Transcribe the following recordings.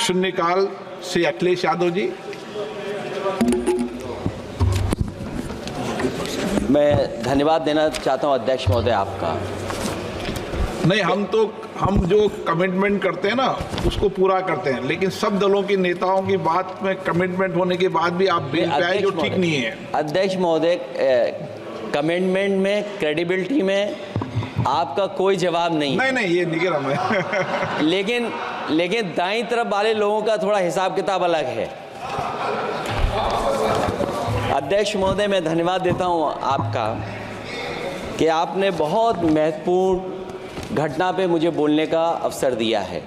शून्यकाल से अखिलेश यादव जी। मैं धन्यवाद देना चाहता हूं अध्यक्ष महोदय आपका। नहीं, हम जो कमिटमेंट करते हैं ना उसको पूरा करते हैं, लेकिन सब दलों के नेताओं की बात में कमिटमेंट होने के बाद भी आप बेल पे आए जो ठीक नहीं है। अध्यक्ष महोदय, कमिटमेंट में, क्रेडिबिलिटी में आपका कोई जवाब नहीं। नहीं, ये निगरान है। लेकिन दाईं तरफ वाले लोगों का थोड़ा हिसाब किताब अलग है। अध्यक्ष महोदय, मैं धन्यवाद देता हूं आपका कि आपने बहुत महत्वपूर्ण घटना पे मुझे बोलने का अवसर दिया है।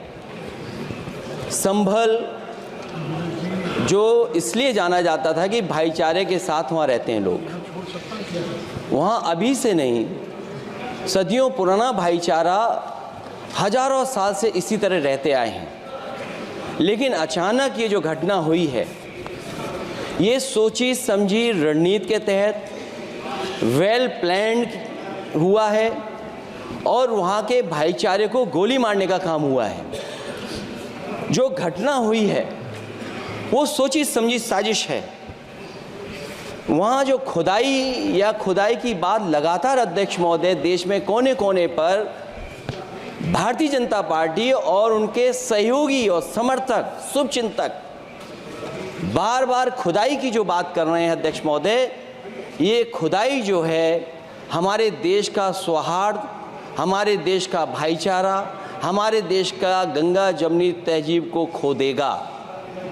संभल जो इसलिए जाना जाता था कि भाईचारे के साथ वहाँ रहते हैं लोग, वहाँ अभी से नहीं, सदियों पुराना भाईचारा हजारों साल से इसी तरह रहते आए हैं। लेकिन अचानक ये जो घटना हुई है, ये सोची समझी रणनीति के तहत वेल प्लान्ड हुआ है और वहाँ के भाईचारे को गोली मारने का काम हुआ है। जो घटना हुई है वो सोची समझी साजिश है। वहाँ जो खुदाई की बात लगातार अध्यक्ष महोदय देश में कोने कोने पर भारतीय जनता पार्टी और उनके सहयोगी और समर्थक, शुभचिंतक बार बार खुदाई की जो बात कर रहे हैं अध्यक्ष महोदय, ये खुदाई जो है हमारे देश का सौहार्द, हमारे देश का भाईचारा, हमारे देश का गंगा जमनी तहजीब को खो देगा।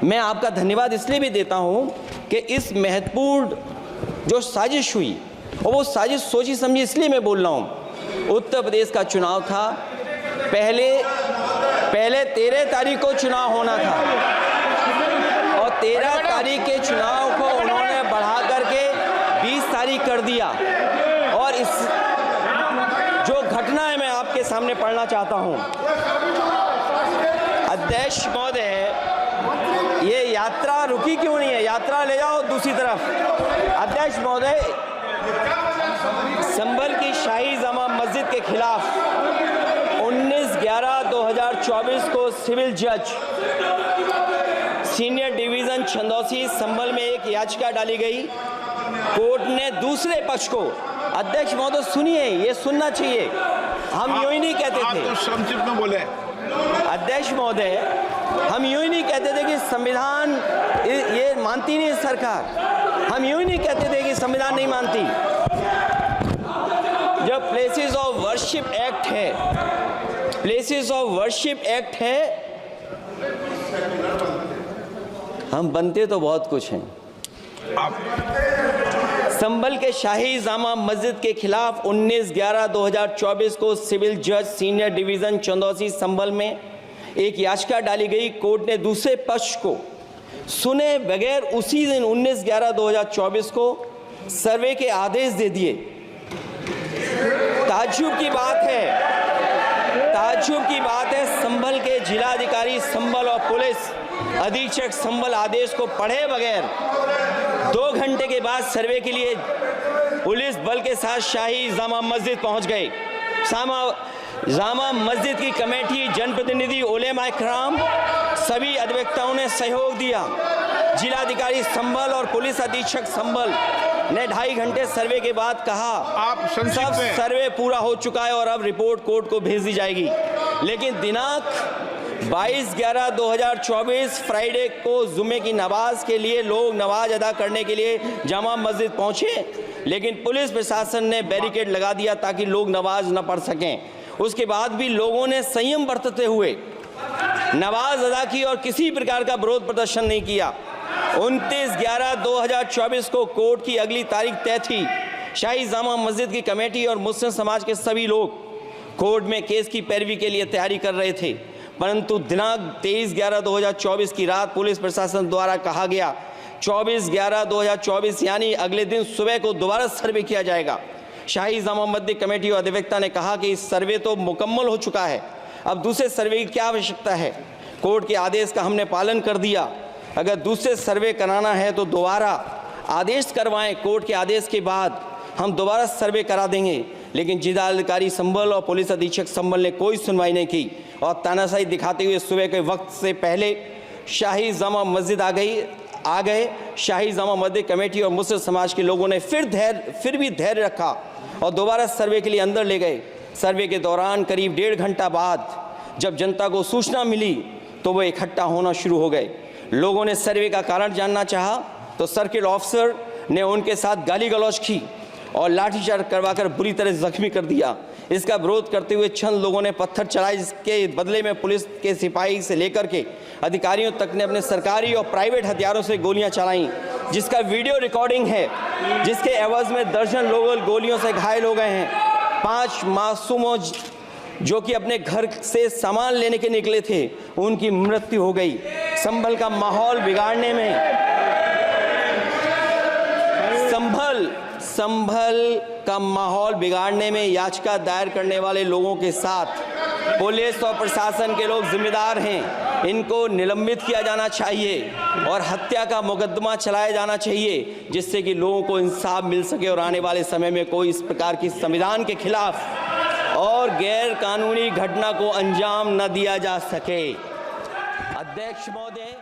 मैं आपका धन्यवाद इसलिए भी देता हूं कि इस महत्वपूर्ण जो साजिश हुई, और वो साजिश सोची समझी इसलिए मैं बोल रहा हूं। उत्तर प्रदेश का चुनाव था, पहले 13 तारीख को चुनाव होना था और 13 तारीख के चुनाव को उन्होंने बढ़ा करके 20 तारीख कर दिया। और इस जो घटना है मैं आपके सामने पढ़ना चाहता हूं। अध्यक्ष महोदय, ये यात्रा रुकी क्यों नहीं है? यात्रा ले जाओ दूसरी तरफ। अध्यक्ष महोदय, संभल की शाही जामा मस्जिद के खिलाफ 19/11/2024 को सिविल जज सीनियर डिवीजन छंदौसी संभल में एक याचिका डाली गई। कोर्ट ने दूसरे पक्ष को, अध्यक्ष महोदय सुनिए, ये सुनना चाहिए, हम यूं ही नहीं कहते थे। आप तो संक्षिप्त में बोले। अध्यक्ष महोदय, हम यूं ही नहीं कहते थे कि संविधान ये मानती नहीं सरकार। हम यूं ही नहीं कहते थे कि संविधान नहीं मानती। जब प्लेसेस ऑफ वर्शिप एक्ट है, प्लेसेस ऑफ वर्शिप एक्ट है, हम बनते तो बहुत कुछ हैं। संभल के शाही जामा मस्जिद के खिलाफ 19/11/2024 को सिविल जज सीनियर डिवीजन चंदौसी संभल में एक याचिका डाली गई। कोर्ट ने दूसरे पक्ष को सुने बगैर उसी दिन 19/11/2024 को सर्वे के आदेश दे दिए। ताज्जुब की बात है, संभल के जिलाधिकारी संभल और पुलिस अधीक्षक संभल आदेश को पढ़े बगैर 2 घंटे के बाद सर्वे के लिए पुलिस बल के साथ शाही जामा मस्जिद पहुंच गए। जामा मस्जिद की कमेटी, जनप्रतिनिधि, उलेमा इकराम, सभी अधिवक्ताओं ने सहयोग दिया। जिलाधिकारी संभल और पुलिस अधीक्षक संभल ने 2.5 घंटे सर्वे के बाद कहा, आप सब सर्वे पूरा हो चुका है और अब रिपोर्ट कोर्ट को भेज दी जाएगी। लेकिन दिनांक 22/11/2024 फ्राइडे को जुमे की नमाज के लिए लोग नमाज अदा करने के लिए जामा मस्जिद पहुंचे, लेकिन पुलिस प्रशासन ने बैरिकेड लगा दिया ताकि लोग नमाज न पढ़ सकें। उसके बाद भी लोगों ने संयम बरतते हुए नमाज अदा की और किसी प्रकार का विरोध प्रदर्शन नहीं किया। 29/11/2024 को कोर्ट की अगली तारीख तय थी। शाही जामा मस्जिद की कमेटी और मुस्लिम समाज के सभी लोग कोर्ट में केस की पैरवी के लिए तैयारी कर रहे थे, परंतु दिनांक 23/11/2024 की रात पुलिस प्रशासन द्वारा कहा गया 24/11/2024 यानी अगले दिन सुबह को दोबारा सर्वे किया जाएगा। शाही जामा मस्जिद कमेटी और अधिवक्ता ने कहा कि इस सर्वे तो मुकम्मल हो चुका है, अब दूसरे सर्वे की क्या आवश्यकता है। कोर्ट के आदेश का हमने पालन कर दिया, अगर दूसरे सर्वे कराना है तो दोबारा आदेश करवाएं, कोर्ट के आदेश के बाद हम दोबारा सर्वे करा देंगे। लेकिन जिलाधिकारी संभल और पुलिस अधीक्षक संभल ने कोई सुनवाई नहीं की और तानाशाही दिखाते हुए सुबह के वक्त से पहले शाही जामा मस्जिद आ गए। शाही जामा मस्जिद कमेटी और मुस्लिम समाज के लोगों ने फिर भी धैर्य रखा और दोबारा सर्वे के लिए अंदर ले गए। सर्वे के दौरान करीब 1.5 घंटा बाद जब जनता को सूचना मिली तो वो इकट्ठा होना शुरू हो गए। लोगों ने सर्वे का कारण जानना चाहा तो सर्किल ऑफिसर ने उनके साथ गाली गलौज की और लाठीचार्ज करवाकर बुरी तरह जख्मी कर दिया। इसका विरोध करते हुए चंद लोगों ने पत्थर चलाए, जिसके बदले में पुलिस के सिपाही से लेकर के अधिकारियों तक ने अपने सरकारी और प्राइवेट हथियारों से गोलियां चलाईं, जिसका वीडियो रिकॉर्डिंग है, जिसके एवज में दर्जन लोग गोलियों से घायल हो गए हैं। 5 मासूमों जो कि अपने घर से सामान लेने के निकले थे, उनकी मृत्यु हो गई। संभल का माहौल बिगाड़ने में संभल का माहौल बिगाड़ने में याचिका दायर करने वाले लोगों के साथ पुलिस और प्रशासन के लोग जिम्मेदार हैं। इनको निलंबित किया जाना चाहिए और हत्या का मुकदमा चलाया जाना चाहिए, जिससे कि लोगों को इंसाफ मिल सके और आने वाले समय में कोई इस प्रकार की संविधान के खिलाफ और गैर कानूनी घटना को अंजाम न दिया जा सके। अध्यक्ष महोदय।